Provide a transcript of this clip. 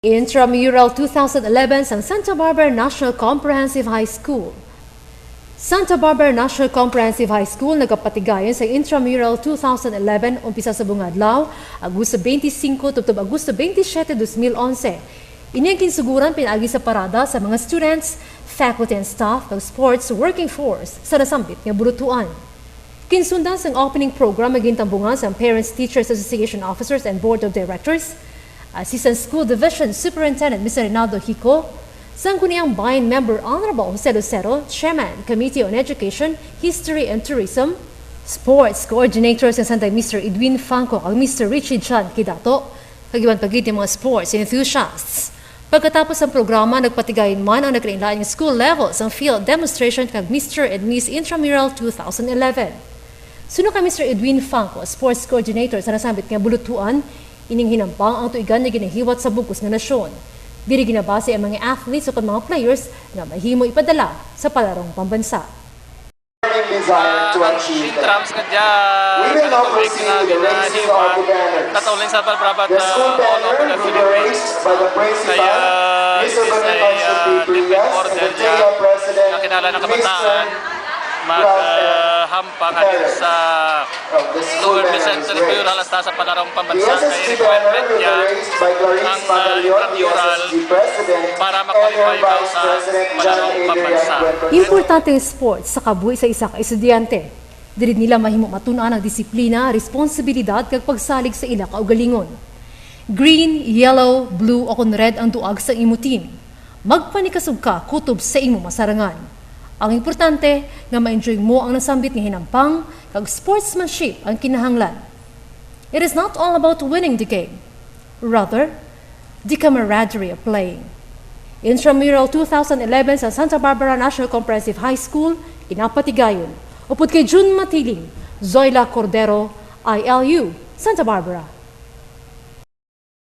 Intramural 2011 sa Santa Barbara National Comprehensive High School. Santa Barbara National Comprehensive High School nagapatigayon sa Intramural 2011 umpisa sa adlaw, Agosto 25 tubtob Agosto 27, 2011. Ini ang ginsugaran pinaagi sa parada sa mga students, faculty and staff ng sports working force sa nasambit nga buluthuan. Ginsundan sa opening program ang gintambungan sa Parents Teachers Association Officers and Board of Directors, Assistant School Division Superintendent Mr. Reynaldo Gico, Sangguniang Bayan Member Hon Lucero, Chairman, Committee on Education, History and Tourism, Sports Coordinators ng Sanday Mr. Edwin Fanco at Mr. Ritche Jan Quidato, kagiban pagiti mga sports enthusiasts. Pagkatapos ang programa, nagpatigayon man ang nagkalain-lain school levels ang field demonstration kag Mr. and Miss Intramural 2011. Suno ka Mr. Edwin Fanco, Sports Coordinator sa nasambit nga buluthuan, ining hinampang ang tuigan na ginahiwat sa bugos nga nasyon. Diri ginabase ang mga athletes o mga players na mahimo ipadala sa palarong pambansa. Desire to achieve that. We will now proceed with the raising of the banners. The school banner will be raised by the principal, Mr. and the Taylor President, Mr. Maghampang sa government center bureau halas sa palarong pambansa kay requirement niya ang Intramural para makwalify ba sa palarong pambansa. Importante ang sports sa kabuhi sa isa ka estudyante. Diri nila mahimo matun-an ang disiplina, responsibilidad kag pagsalig sa ila kaugalingon. Green, yellow, blue o kun red ang duag sa imo team. Magpanikasog ka kutob sa imo masarangan. Ang importante nga ma-enjoy mo ang nasambit nga hinampang kag sportsmanship ang kinahanglan. It is not all about winning the game, rather, the camaraderie of playing. Intramural 2011 sa Santa Barbara National Comprehensive High School, Inapatigayon. Upod kay June Matiling, Zoila Cordero, ILU, Santa Barbara.